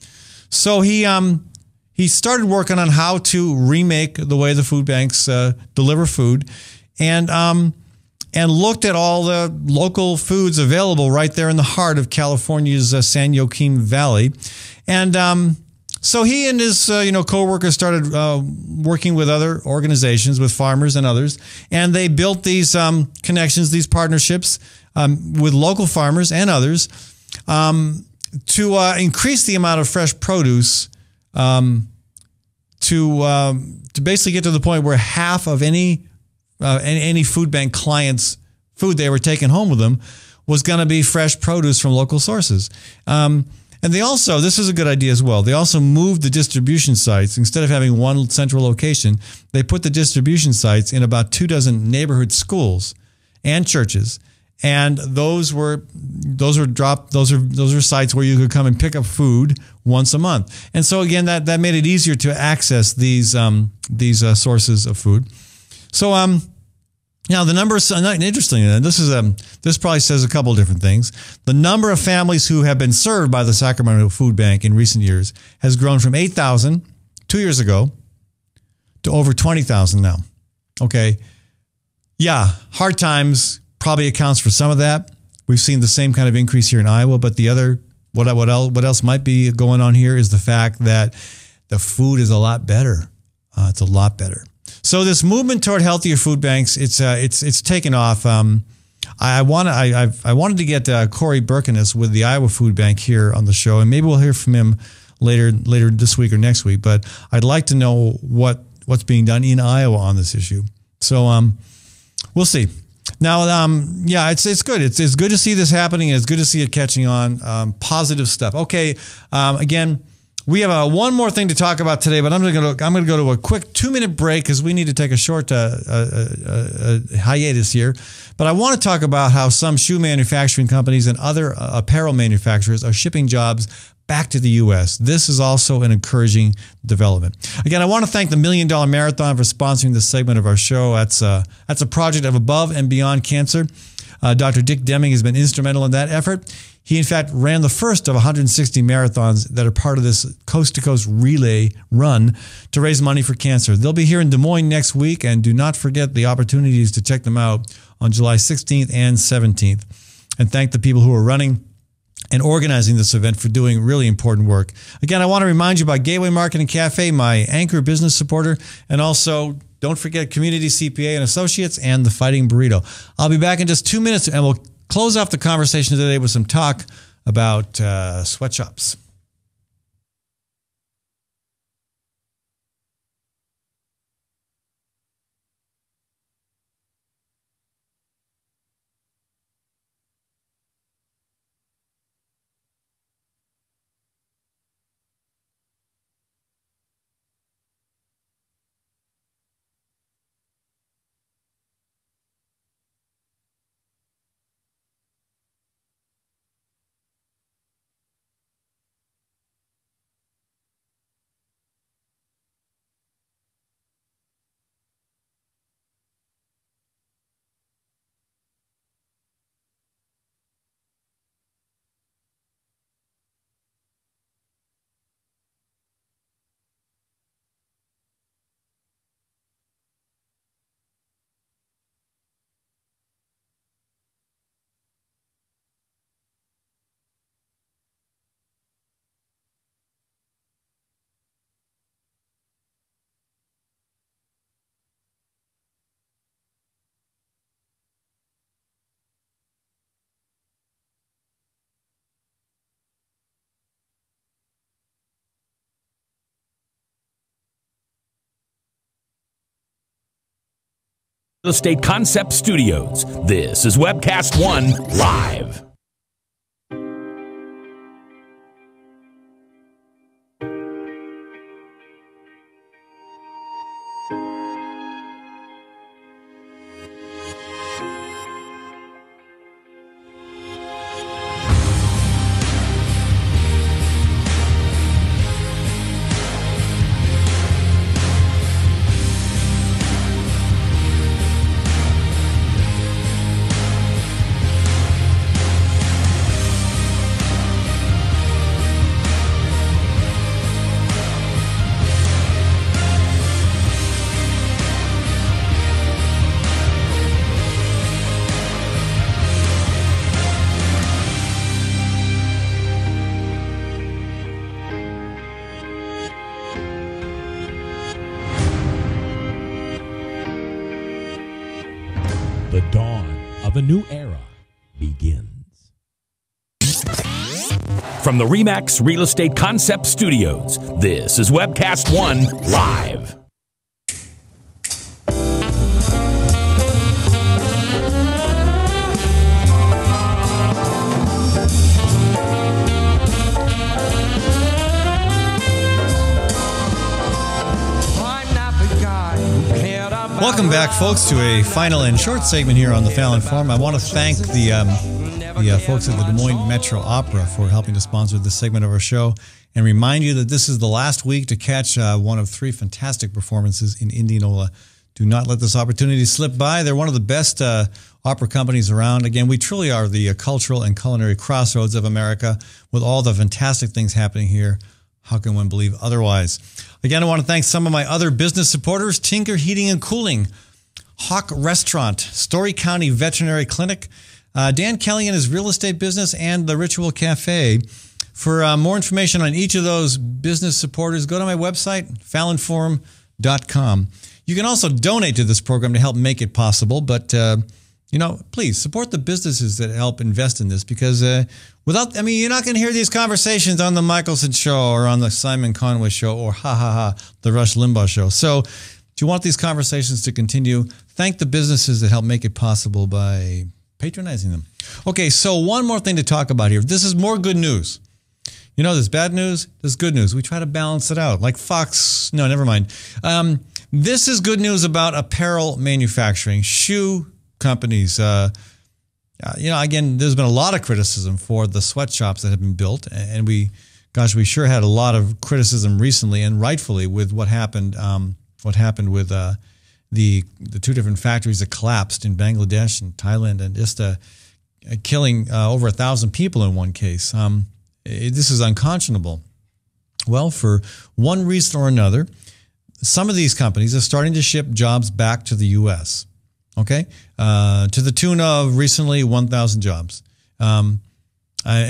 So he started working on how to remake the way the food banks deliver food, and looked at all the local foods available right there in the heart of California's San Joaquin Valley. And so he and his co-workers started working with other organizations, with farmers and others, and they built these connections, these partnerships with local farmers and others to increase the amount of fresh produce to basically get to the point where half of any food bank client's food they were taking home with them was going to be fresh produce from local sources. And they also, this is a good idea as well, they also moved the distribution sites. Instead of having one central location, they put the distribution sites in about 24 neighborhood schools and churches. And those are sites where you could come and pick up food once a month. And so again, that made it easier to access these sources of food. So now the numbers, interesting. This probably says a couple of different things. The number of families who have been served by the Sacramento Food Bank in recent years has grown from 8,000 2 years ago to over 20,000 now. Okay, yeah, hard times probably accounts for some of that. We've seen the same kind of increase here in Iowa, but the other, what else might be going on here is the fact that the food is a lot better. It's a lot better. So this movement toward healthier food banks, it's taken off. I wanted to get Corey Berkenes with the Iowa Food Bank here on the show, and maybe we'll hear from him later this week or next week. But I'd like to know what's being done in Iowa on this issue. So we'll see. Now, it's good. It's good to see this happening. It's good to see it catching on. Positive stuff. Okay, again, we have one more thing to talk about today, but I'm going to go to a quick 2-minute break because we need to take a short hiatus here. But I want to talk about how some shoe manufacturing companies and other apparel manufacturers are shipping jobs back to the U.S. This is also an encouraging development. Again, I want to thank the $1 Million Marathon for sponsoring this segment of our show. That's a project of Above and Beyond Cancer. Dr. Dick Deming has been instrumental in that effort. He, in fact, ran the first of 160 marathons that are part of this coast-to-coast relay run to raise money for cancer. They'll be here in Des Moines next week, and do not forget the opportunities to check them out on July 16th and 17th. And thank the people who are running and organizing this event for doing really important work. Again, I want to remind you about Gateway Marketing Cafe, my anchor business supporter, and also don't forget Community CPA and Associates and the Fighting Burrito. I'll be back in just 2 minutes, and we'll close off the conversation today with some talk about sweatshops.
Real Estate Concept Studios. This is Webcast One Live.
The dawn of a new era begins.
From the RE/MAX Real Estate Concept Studios, this is Webcast One Live.
Welcome back, folks, to a final and short segment here on the Fallon Forum. I want to thank the folks at the Des Moines Metro Opera for helping to sponsor this segment of our show, and remind you that this is the last week to catch one of 3 fantastic performances in Indianola. Do not let this opportunity slip by. They're one of the best opera companies around. Again, we truly are the cultural and culinary crossroads of America with all the fantastic things happening here. How can one believe otherwise? Again, I want to thank some of my other business supporters: Tinker Heating and Cooling, Hawk Restaurant, Story County Veterinary Clinic, Dan Kelly and his real estate business, and the Ritual Cafe. For more information on each of those business supporters, go to my website, fallonforum.com. You can also donate to this program to help make it possible, but please support the businesses that help invest in this, because you're not going to hear these conversations on the Michelson Show or on the Simon Conway Show or the Rush Limbaugh Show. So if you want these conversations to continue, thank the businesses that help make it possible by patronizing them. Okay, so one more thing to talk about here. This is more good news. There's bad news, there's good news. We try to balance it out. Like Fox, no, never mind. This is good news about apparel manufacturing, shoe companies. Again, there's been a lot of criticism for the sweatshops that have been built, and we sure had a lot of criticism recently, and rightfully, with what happened with the two different factories that collapsed in Bangladesh and Thailand, and just killing over 1,000 people in one case. This is unconscionable. Well, for one reason or another, some of these companies are starting to ship jobs back to the U.S., okay, to the tune of recently 1,000 jobs. And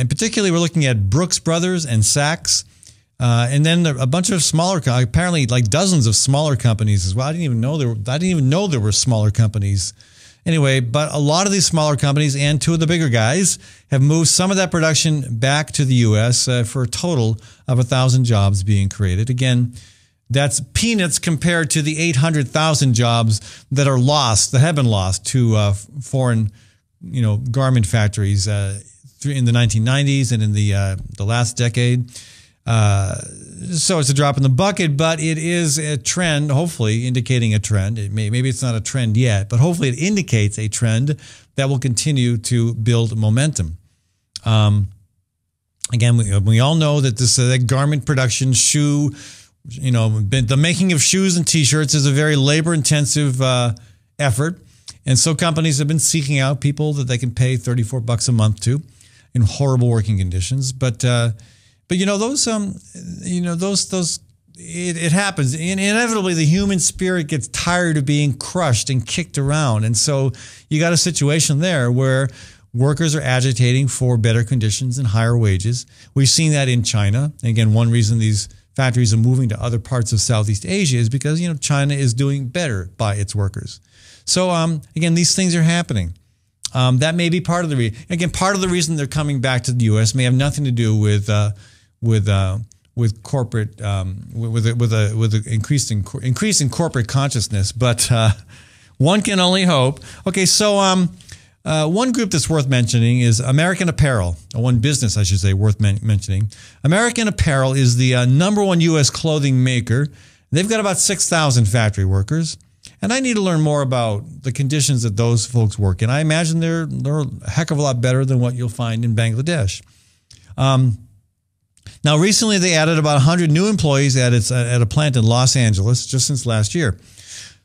particularly, we're looking at Brooks Brothers and Saks, and then a bunch of smaller, apparently like dozens of smaller companies as well. I didn't even know there were smaller companies. Anyway, but a lot of these smaller companies and two of the bigger guys have moved some of that production back to the U.S. For a total of 1,000 jobs being created. Again, that's peanuts compared to the 800,000 jobs that are lost, that have been lost to foreign, garment factories in the 1990s and in the last decade. So it's a drop in the bucket, but it is a trend, hopefully indicating a trend. Maybe it's not a trend yet, but hopefully it indicates a trend that will continue to build momentum. Again, we all know that this garment production, shoe, the making of shoes and T-shirts is a very labor-intensive effort, and so companies have been seeking out people that they can pay $34 a month to in horrible working conditions, but it happens. Inevitably, the human spirit gets tired of being crushed and kicked around. And so you got a situation there where workers are agitating for better conditions and higher wages. We've seen that in China. And again, one reason these factories are moving to other parts of Southeast Asia is because, China is doing better by its workers. So, again, these things are happening. That may be part of the reason. Again, part of the reason they're coming back to the U.S. may have nothing to do with corporate with increase in corporate consciousness, but one can only hope. Okay, so one group that's worth mentioning is American Apparel, or one business I should say worth mentioning. American Apparel is the #1 U.S. clothing maker. They've got about 6,000 factory workers. And I need to learn more about the conditions that those folks work in. I imagine they're a heck of a lot better than what you'll find in Bangladesh. Now, recently they added about 100 new employees at a plant in Los Angeles just since last year.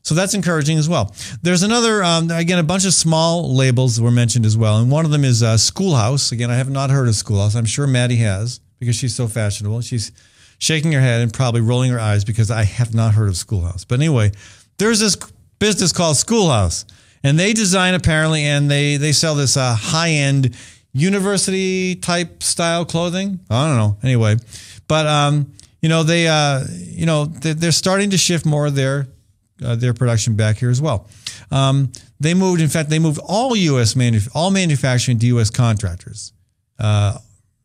So that's encouraging as well. There's another, again, a bunch of small labels were mentioned as well. And one of them is Schoolhouse. Again, I have not heard of Schoolhouse. I'm sure Maddie has because she's so fashionable. She's shaking her head and probably rolling her eyes because I have not heard of Schoolhouse. But anyway, there's this business called Schoolhouse, and they design apparently, and they sell this high-end university type style clothing. I don't know. Anyway, but they're starting to shift more of their production back here as well. They moved all manufacturing to U.S. contractors back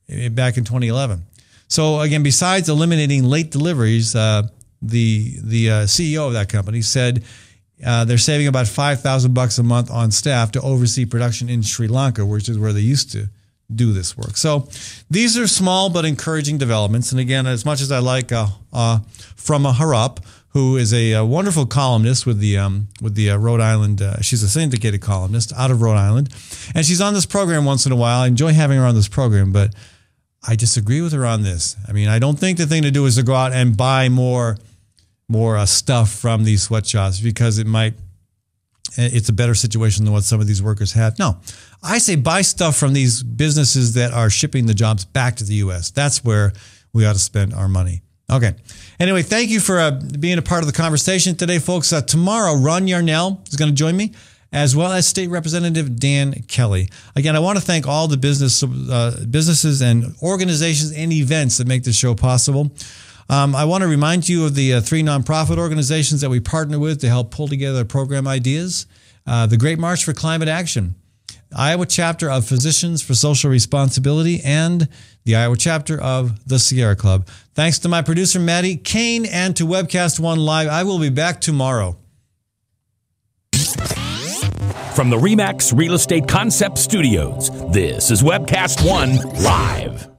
in 2011. So again, besides eliminating late deliveries, the CEO of that company said they're saving about $5,000 a month on staff to oversee production in Sri Lanka, which is where they used to do this work. So these are small but encouraging developments. And again, as much as I like from Harap, who is a wonderful columnist with the Rhode Island, she's a syndicated columnist out of Rhode Island, and she's on this program once in a while. I enjoy having her on this program, but I disagree with her on this. I mean, I don't think the thing to do is to go out and buy more stuff from these sweatshops because it's a better situation than what some of these workers have. No, I say buy stuff from these businesses that are shipping the jobs back to the U.S. That's where we ought to spend our money. Okay. Anyway, thank you for being a part of the conversation today, folks. Tomorrow, Ron Yarnell is going to join me, as well as State Representative Dan Kelly. Again, I want to thank all the businesses and organizations and events that make this show possible. I want to remind you of the 3 nonprofit organizations that we partner with to help pull together program ideas. The Great March for Climate Action, Iowa chapter of Physicians for Social Responsibility, and the Iowa chapter of the Sierra Club. Thanks to my producer, Maddie Kane, and to Webcast One Live. I will be back tomorrow.
From the RE/MAX Real Estate Concept Studios, this is Webcast One Live.